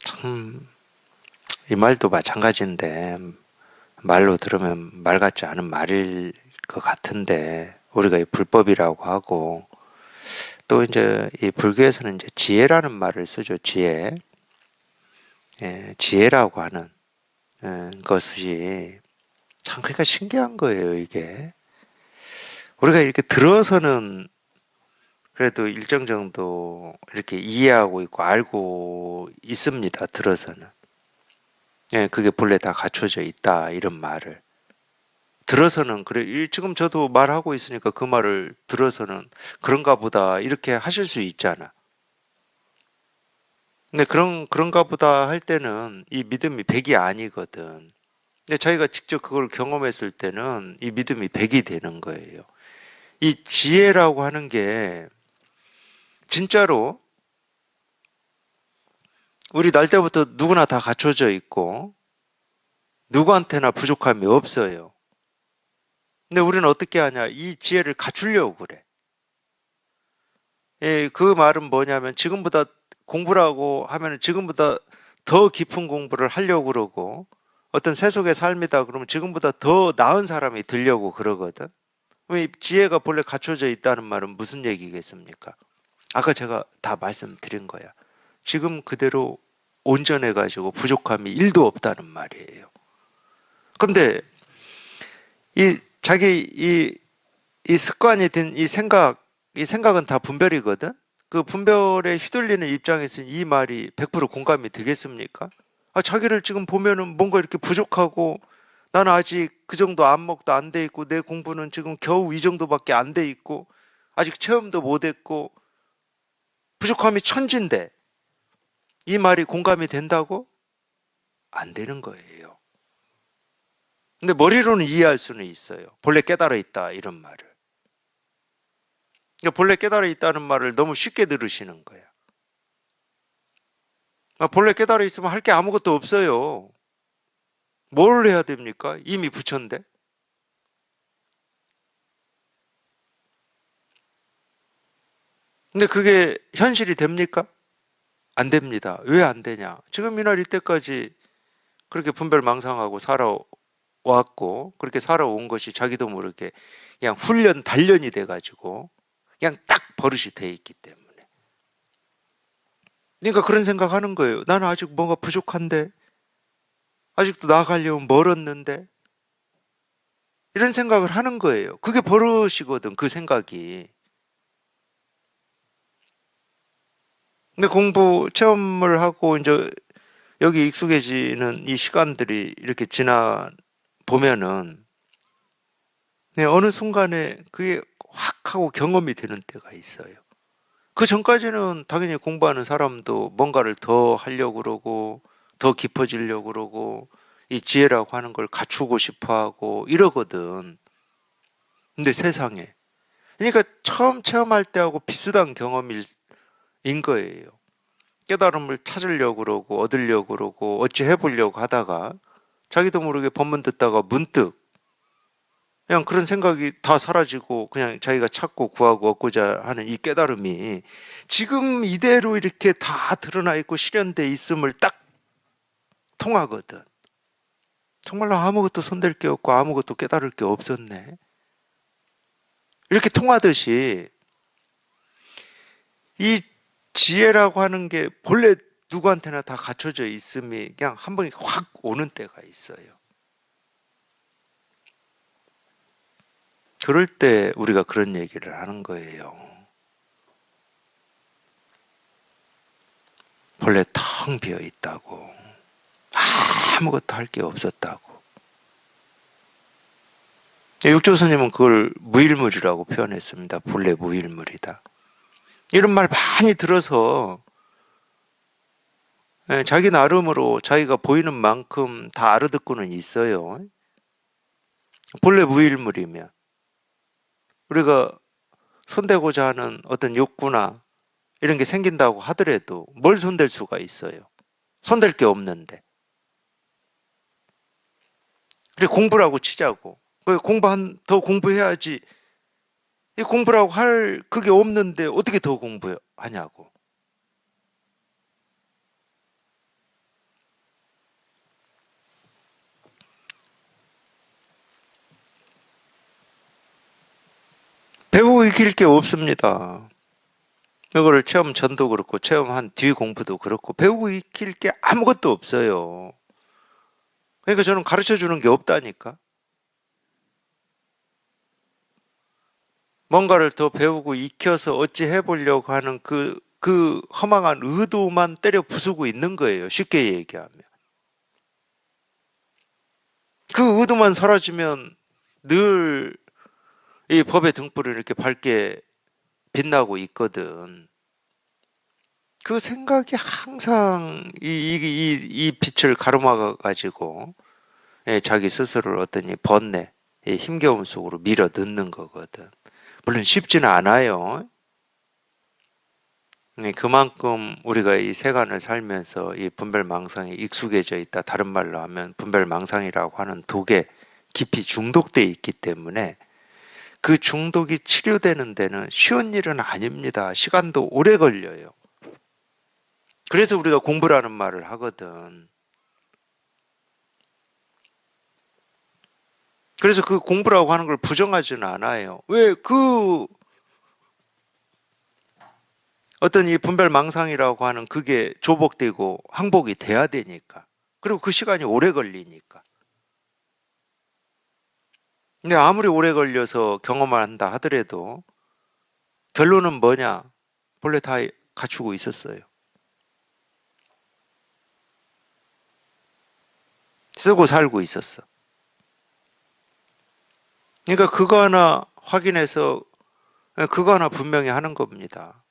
참, 이 말도 마찬가지인데 말로 들으면 말 같지 않은 말일 것 같은데 우리가 이 불법이라고 하고 또 이제 이 불교에서는 이제 지혜라는 말을 쓰죠. 지혜. 지혜라고 하는 것이 참 그러니까 신기한 거예요, 이게. 우리가 이렇게 들어서는 그래도 일정 정도 이렇게 이해하고 있고 알고 있습니다. 들어서는. 그게 본래 다 갖춰져 있다. 이런 말을. 들어서는 그래. 지금 저도 말하고 있으니까 그 말을 들어서는 그런가 보다. 이렇게 하실 수 있잖아. 근데 그런가 보다 할 때는 이 믿음이 100이 아니거든. 근데 자기가 직접 그걸 경험했을 때는 이 믿음이 100이 되는 거예요. 이 지혜라고 하는 게 진짜로 우리 날 때부터 누구나 다 갖춰져 있고 누구한테나 부족함이 없어요. 근데 우리는 어떻게 하냐? 이 지혜를 갖추려고 그래. 그 말은 뭐냐면 지금보다 공부라고 하면 지금보다 더 깊은 공부를 하려고 그러고 어떤 세속의 삶이다 그러면 지금보다 더 나은 사람이 되려고 그러거든. 왜 지혜가 본래 갖춰져 있다는 말은 무슨 얘기겠습니까? 아까 제가 다 말씀드린 거야. 지금 그대로 온전해가지고 부족함이 1도 없다는 말이에요. 근데 이 자기 이 습관이 든 이 생각은 다 분별이거든? 그 분별에 휘둘리는 입장에서 이 말이 100% 공감이 되겠습니까? 아, 자기를 지금 보면은 뭔가 이렇게 부족하고 나는 아직 그 정도 안목도 안 돼 있고 내 공부는 지금 겨우 이 정도밖에 안 돼 있고 아직 체험도 못 했고 부족함이 천진데 이 말이 공감이 된다고? 안 되는 거예요. 근데 머리로는 이해할 수는 있어요. 본래 깨달아 있다 이런 말을. 그러니까 본래 깨달아 있다는 말을 너무 쉽게 들으시는 거야. 본래 깨달아 있으면 할 게 아무것도 없어요. 뭘 해야 됩니까? 이미 부처인데. 근데 그게 현실이 됩니까? 안 됩니다. 왜 안 되냐? 지금 이날 이때까지 그렇게 분별망상하고 살아왔고 그렇게 살아온 것이 자기도 모르게 그냥 훈련 단련이 돼가지고 그냥 딱 버릇이 돼 있기 때문에. 그러니까 그런 생각하는 거예요. 나는 아직 뭔가 부족한데 아직도 나아가려면 멀었는데 이런 생각을 하는 거예요. 그게 버릇이거든, 그 생각이. 근데 공부 체험을 하고 이제 여기 익숙해지는 이 시간들이 이렇게 지나 보면은 네, 어느 순간에 그게 확 하고 경험이 되는 때가 있어요. 그 전까지는 당연히 공부하는 사람도 뭔가를 더 하려고 그러고, 더 깊어지려고 그러고, 이 지혜라고 하는 걸 갖추고 싶어 하고 이러거든. 근데 세상에. 그러니까 처음 체험할 때하고 비슷한 경험인 거예요. 깨달음을 찾으려고 그러고, 얻으려고 그러고, 어찌 해보려고 하다가, 자기도 모르게 법문 듣다가 문득 그냥 그런 생각이 다 사라지고 그냥 자기가 찾고 구하고 얻고자 하는 이 깨달음이 지금 이대로 이렇게 다 드러나 있고 실현돼 있음을 딱 통하거든. 정말로 아무것도 손댈 게 없고 아무것도 깨달을 게 없었네. 이렇게 통하듯이 이 지혜라고 하는 게 본래 누구한테나 다 갖춰져 있음이 그냥 한 번에 확 오는 때가 있어요. 그럴 때 우리가 그런 얘기를 하는 거예요. 본래 텅 비어 있다고. 아무것도 할 게 없었다고. 육조스님은 그걸 무일물이라고 표현했습니다. 본래 무일물이다. 이런 말 많이 들어서 자기 나름으로 자기가 보이는 만큼 다 알아듣고는 있어요. 본래 무일물이면 우리가 손대고자 하는 어떤 욕구나 이런 게 생긴다고 하더라도 뭘 손댈 수가 있어요. 손댈 게 없는데. 그래 공부라고 치자고. 더 공부해야지. 이 공부라고 할 그게 없는데 어떻게 더 공부하냐고. 배우고 익힐 게 없습니다. 이거를 체험 전도 그렇고 체험한 뒤 공부도 그렇고 배우고 익힐 게 아무것도 없어요. 그러니까 저는 가르쳐 주는 게 없다니까. 뭔가를 더 배우고 익혀서 어찌 해보려고 하는 그 허망한 의도만 때려 부수고 있는 거예요. 쉽게 얘기하면. 그 의도만 사라지면 늘 이 법의 등불을 이렇게 밝게 빛나고 있거든. 그 생각이 항상 이 빛을 가로막아 가지고 자기 스스로를 어떤 이 번뇌, 이 힘겨움 속으로 밀어 넣는 거거든. 물론 쉽지는 않아요. 그만큼 우리가 이 세간을 살면서 이 분별망상에 익숙해져 있다. 다른 말로 하면 분별망상이라고 하는 독에 깊이 중독돼 있기 때문에 그 중독이 치료되는 데는 쉬운 일은 아닙니다. 시간도 오래 걸려요. 그래서 우리가 공부라는 말을 하거든. 그래서 그 공부라고 하는 걸 부정하지는 않아요. 왜 어떤 이 분별망상이라고 하는 그게 조복되고 항복이 돼야 되니까. 그리고 그 시간이 오래 걸리니까. 근데 아무리 오래 걸려서 경험을 한다 하더라도 결론은 뭐냐? 본래 다 갖추고 있었어요. 쓰고 살고 있었어. 그러니까 그거 하나 확인해서 그거 하나 분명히 하는 겁니다.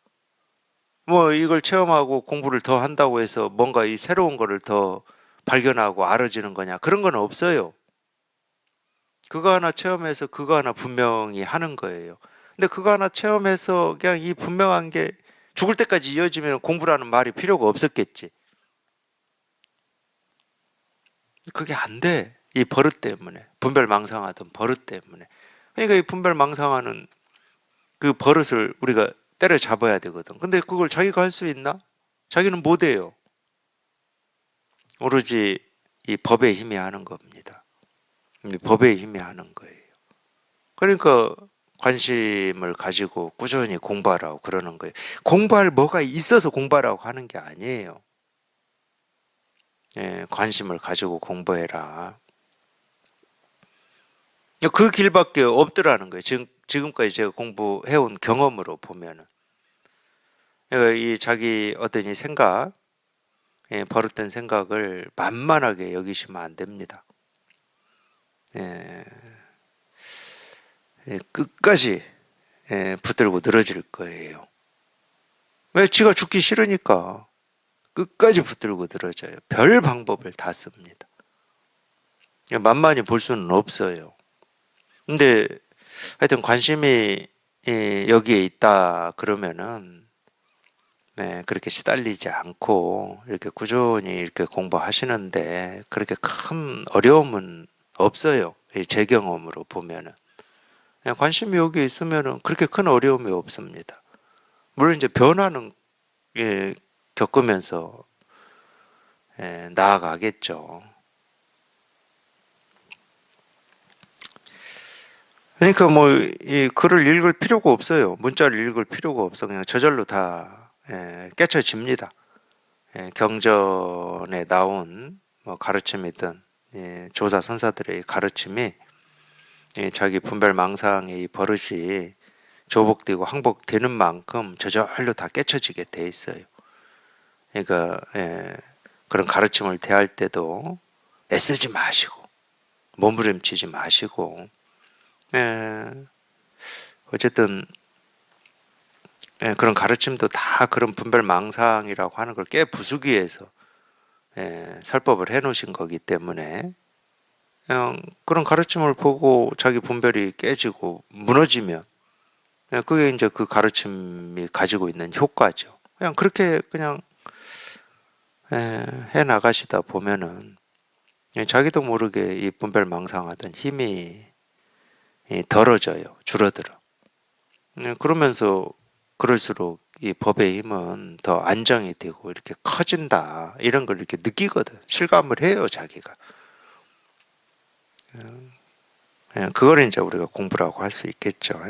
뭐 이걸 체험하고 공부를 더 한다고 해서 뭔가 이 새로운 거를 더 발견하고 알아지는 거냐? 그런 건 없어요. 그거 하나 체험해서 그거 하나 분명히 하는 거예요. 근데 그거 하나 체험해서 그냥 이 분명한 게 죽을 때까지 이어지면 공부라는 말이 필요가 없었겠지. 그게 안 돼. 이 버릇 때문에. 분별망상하던 버릇 때문에. 그러니까 이 분별망상하는 그 버릇을 우리가 때려잡아야 되거든. 근데 그걸 자기가 할 수 있나? 자기는 못 해요. 오로지 이 법의 힘이 하는 겁니다. 이 법의 힘이 하는 거예요. 그러니까 관심을 가지고 꾸준히 공부하라고 그러는 거예요. 공부할 뭐가 있어서 공부하라고 하는 게 아니에요. 관심을 가지고 공부해라. 그 길밖에 없더라는 거예요. 지금까지 제가 공부해온 경험으로 보면은. 그러니까 이 자기 어떤 이 생각, 버릇된 생각을 만만하게 여기시면 안 됩니다. 예, 끝까지 붙들고 늘어질 거예요. 왜? 지가 죽기 싫으니까 끝까지 붙들고 늘어져요. 별 방법을 다 씁니다. 만만히 볼 수는 없어요. 근데 하여튼 관심이 여기에 있다 그러면은 그렇게 시달리지 않고 이렇게 꾸준히 이렇게 공부하시는데 그렇게 큰 어려움은 없어요. 제 경험으로 보면은 그냥 관심이 여기에 있으면은 그렇게 큰 어려움이 없습니다. 물론 이제 변화는 겪으면서 나아가겠죠. 그러니까 뭐 이 글을 읽을 필요가 없어요. 문자를 읽을 필요가 없어. 그냥 저절로 다 깨쳐집니다. 경전에 나온 뭐 가르침이든 조사 선사들의 가르침이 자기 분별 망상의 이 버릇이 조복되고 항복되는 만큼 저절로 다 깨쳐지게 돼 있어요. 그러니까 그런 가르침을 대할 때도 애쓰지 마시고 몸부림치지 마시고 어쨌든 그런 가르침도 다 그런 분별 망상이라고 하는 걸 깨 부수기 위해서 설법을 해 놓으신 거기 때문에 그냥 그런 가르침을 보고 자기 분별이 깨지고 무너지면 그게 이제 그 가르침이 가지고 있는 효과죠. 그냥 그렇게 그냥 해 나가시다 보면은 자기도 모르게 이 분별 망상하던 힘이 덜어져요. 줄어들어. 그러면서 그럴수록 이 법의 힘은 더 안정이 되고 이렇게 커진다. 이런 걸 이렇게 느끼거든. 실감을 해요, 자기가. 그걸 이제 우리가 공부라고 할 수 있겠죠.